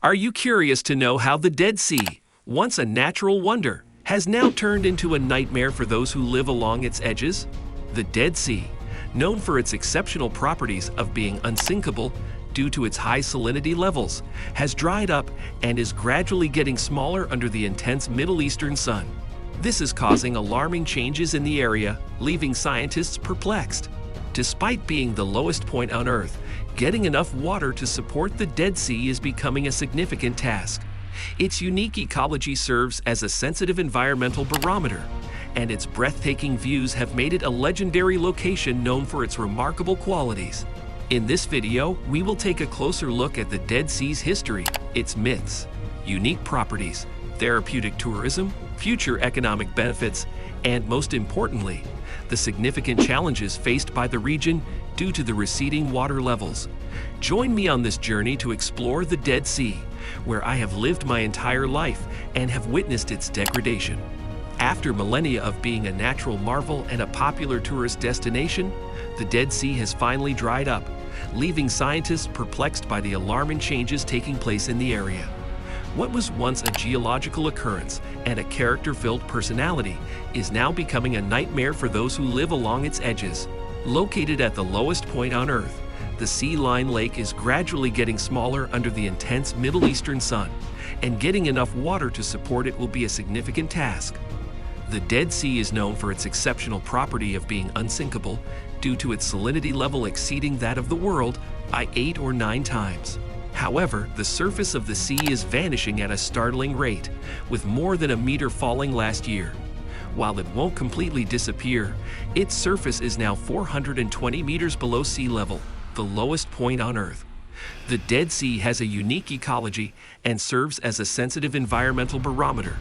Are you curious to know how the Dead Sea, once a natural wonder, has now turned into a nightmare for those who live along its edges? The Dead Sea, known for its exceptional properties of being unsinkable due to its high salinity levels, has dried up and is gradually getting smaller under the intense Middle Eastern sun. This is causing alarming changes in the area, leaving scientists perplexed. Despite being the lowest point on Earth, getting enough water to support the Dead Sea is becoming a significant task. Its unique ecology serves as a sensitive environmental barometer, and its breathtaking views have made it a legendary location known for its remarkable qualities. In this video, we will take a closer look at the Dead Sea's history, its myths, unique properties, therapeutic tourism, future economic benefits, and most importantly, the significant challenges faced by the region due to the receding water levels. Join me on this journey to explore the Dead Sea, where I have lived my entire life and have witnessed its degradation. After millennia of being a natural marvel and a popular tourist destination, the Dead Sea has finally dried up, leaving scientists perplexed by the alarming changes taking place in the area. What was once a geological occurrence and a character-filled personality is now becoming a nightmare for those who live along its edges. Located at the lowest point on Earth, the Sea Line Lake is gradually getting smaller under the intense Middle Eastern sun, and getting enough water to support it will be a significant task. The Dead Sea is known for its exceptional property of being unsinkable due to its salinity level exceeding that of the world by 8 or 9 times. However, the surface of the sea is vanishing at a startling rate, with more than a meter falling last year. While it won't completely disappear, its surface is now 420 meters below sea level, the lowest point on Earth. The Dead Sea has a unique ecology and serves as a sensitive environmental barometer,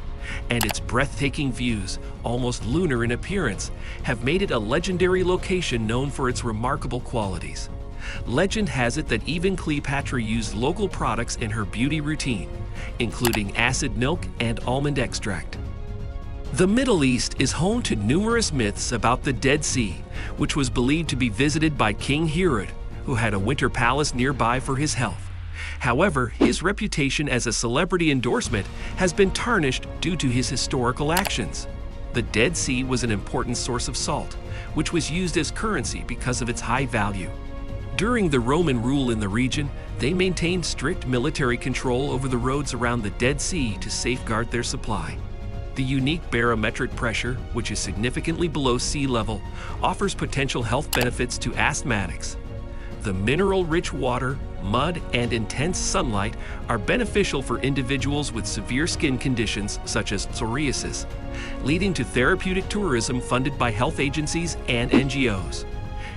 and its breathtaking views, almost lunar in appearance, have made it a legendary location known for its remarkable qualities. Legend has it that even Cleopatra used local products in her beauty routine, including acid milk and almond extract. The Middle East is home to numerous myths about the Dead Sea, which was believed to be visited by King Herod, who had a winter palace nearby for his health. However, his reputation as a celebrity endorsement has been tarnished due to his historical actions. The Dead Sea was an important source of salt, which was used as currency because of its high value. During the Roman rule in the region, they maintained strict military control over the roads around the Dead Sea to safeguard their supply. The unique barometric pressure, which is significantly below sea level, offers potential health benefits to asthmatics. The mineral-rich water, mud, and intense sunlight are beneficial for individuals with severe skin conditions such as psoriasis, leading to therapeutic tourism funded by health agencies and NGOs.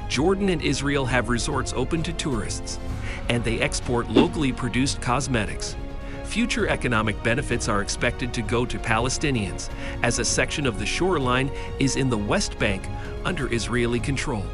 Jordan and Israel have resorts open to tourists, and they export locally produced cosmetics. Future economic benefits are expected to go to Palestinians, as a section of the shoreline is in the West Bank under Israeli control.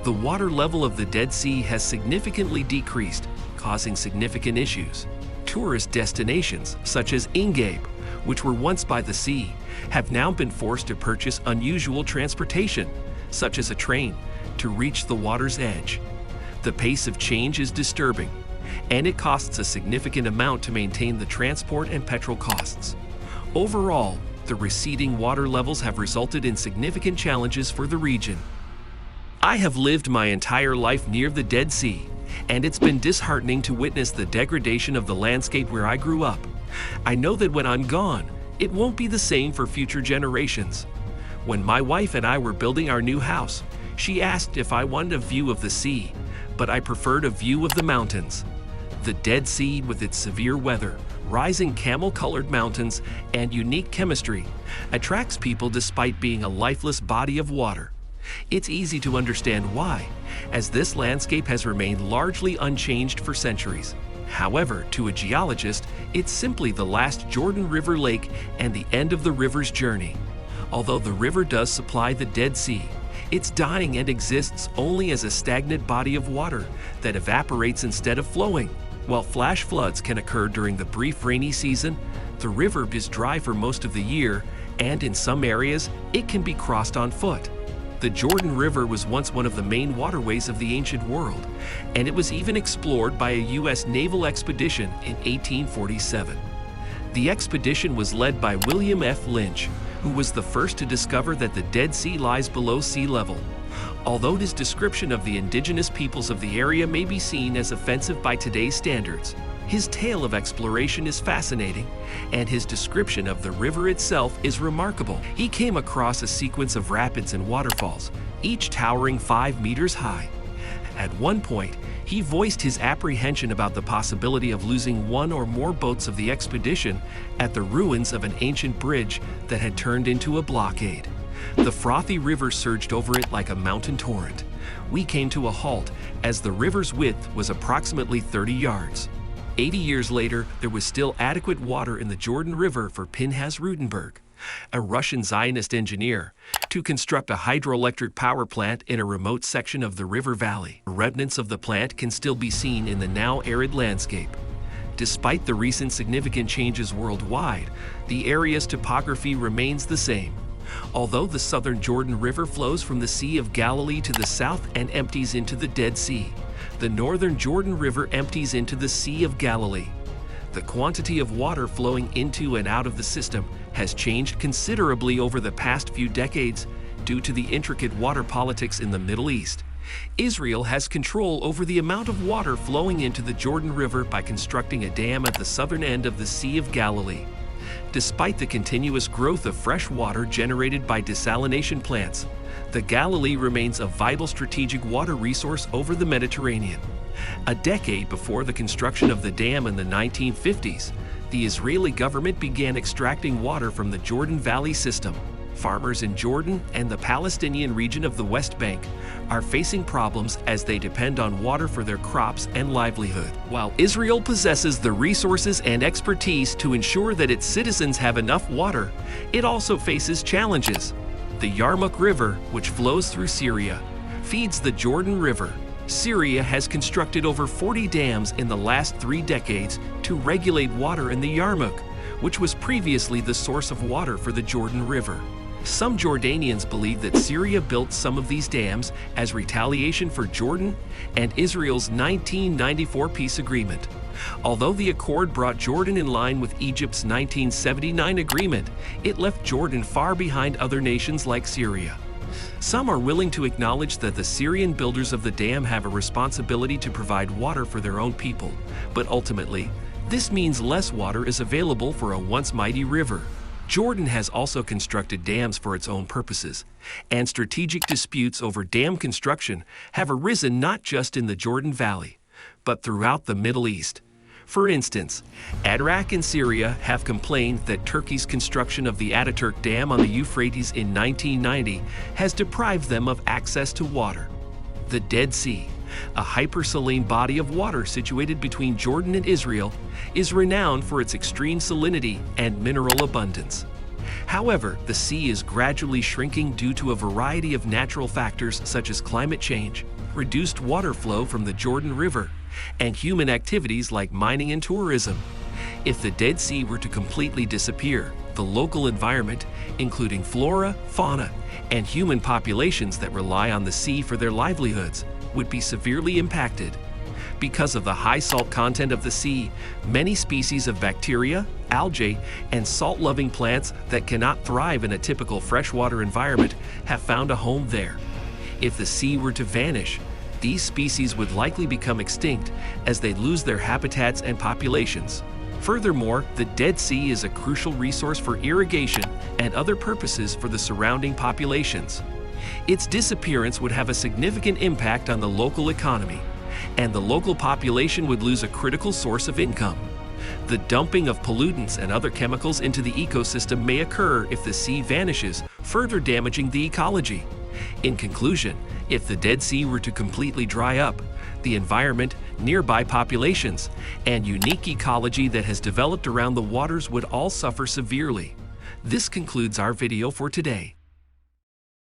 The water level of the Dead Sea has significantly decreased, causing significant issues. Tourist destinations, such as Ingabe, which were once by the sea, have now been forced to purchase unusual transportation, such as a train, to reach the water's edge. The pace of change is disturbing, and it costs a significant amount to maintain the transport and petrol costs. Overall, the receding water levels have resulted in significant challenges for the region. I have lived my entire life near the Dead Sea, and it's been disheartening to witness the degradation of the landscape where I grew up. I know that when I'm gone, it won't be the same for future generations. When my wife and I were building our new house, she asked if I wanted a view of the sea, but I preferred a view of the mountains. The Dead Sea, with its severe weather, rising camel-colored mountains, and unique chemistry, attracts people despite being a lifeless body of water. It's easy to understand why, as this landscape has remained largely unchanged for centuries. However, to a geologist, it's simply the last Jordan River lake and the end of the river's journey. Although the river does supply the Dead Sea, it's dying and exists only as a stagnant body of water that evaporates instead of flowing. While flash floods can occur during the brief rainy season, the river is dry for most of the year, and in some areas, it can be crossed on foot. The Jordan River was once one of the main waterways of the ancient world, and it was even explored by a U.S. naval expedition in 1847. The expedition was led by William F. Lynch, who was the first to discover that the Dead Sea lies below sea level. Although his description of the indigenous peoples of the area may be seen as offensive by today's standards, his tale of exploration is fascinating, and his description of the river itself is remarkable. He came across a sequence of rapids and waterfalls, each towering 5 meters high. At one point, he voiced his apprehension about the possibility of losing one or more boats of the expedition at the ruins of an ancient bridge that had turned into a blockade. The frothy river surged over it like a mountain torrent. We came to a halt as the river's width was approximately 30 yards. 80 years later, there was still adequate water in the Jordan River for Pinhas Rutenberg, a Russian Zionist engineer, to construct a hydroelectric power plant in a remote section of the river valley. Remnants of the plant can still be seen in the now arid landscape. Despite the recent significant changes worldwide, the area's topography remains the same. Although the southern Jordan River flows from the Sea of Galilee to the south and empties into the Dead Sea, the northern Jordan River empties into the Sea of Galilee. The quantity of water flowing into and out of the system has changed considerably over the past few decades due to the intricate water politics in the Middle East. Israel has control over the amount of water flowing into the Jordan River by constructing a dam at the southern end of the Sea of Galilee. Despite the continuous growth of fresh water generated by desalination plants, the Galilee remains a vital strategic water resource over the Mediterranean. A decade before the construction of the dam in the 1950s, the Israeli government began extracting water from the Jordan Valley system. Farmers in Jordan and the Palestinian region of the West Bank are facing problems as they depend on water for their crops and livelihood. While Israel possesses the resources and expertise to ensure that its citizens have enough water, it also faces challenges. The Yarmouk River, which flows through Syria, feeds the Jordan River. Syria has constructed over 40 dams in the last 3 decades to regulate water in the Yarmouk, which was previously the source of water for the Jordan River. Some Jordanians believe that Syria built some of these dams as retaliation for Jordan and Israel's 1994 peace agreement. Although the accord brought Jordan in line with Egypt's 1979 agreement, it left Jordan far behind other nations like Syria. Some are willing to acknowledge that the Syrian builders of the dam have a responsibility to provide water for their own people, but ultimately, this means less water is available for a once mighty river. Jordan has also constructed dams for its own purposes, and strategic disputes over dam construction have arisen not just in the Jordan Valley, but throughout the Middle East. For instance, Iraq and Syria have complained that Turkey's construction of the Ataturk Dam on the Euphrates in 1990 has deprived them of access to water. The Dead Sea, a hypersaline body of water situated between Jordan and Israel, is renowned for its extreme salinity and mineral abundance. However, the sea is gradually shrinking due to a variety of natural factors such as climate change, reduced water flow from the Jordan River, and human activities like mining and tourism. If the Dead Sea were to completely disappear, the local environment, including flora, fauna, and human populations that rely on the sea for their livelihoods, would be severely impacted. Because of the high salt content of the sea, many species of bacteria, algae, and salt-loving plants that cannot thrive in a typical freshwater environment have found a home there. If the sea were to vanish, these species would likely become extinct as they lose their habitats and populations. Furthermore, the Dead Sea is a crucial resource for irrigation and other purposes for the surrounding populations. Its disappearance would have a significant impact on the local economy, and the local population would lose a critical source of income. The dumping of pollutants and other chemicals into the ecosystem may occur if the sea vanishes, further damaging the ecology. In conclusion, if the Dead Sea were to completely dry up, the environment, nearby populations, and unique ecology that has developed around the waters would all suffer severely. This concludes our video for today.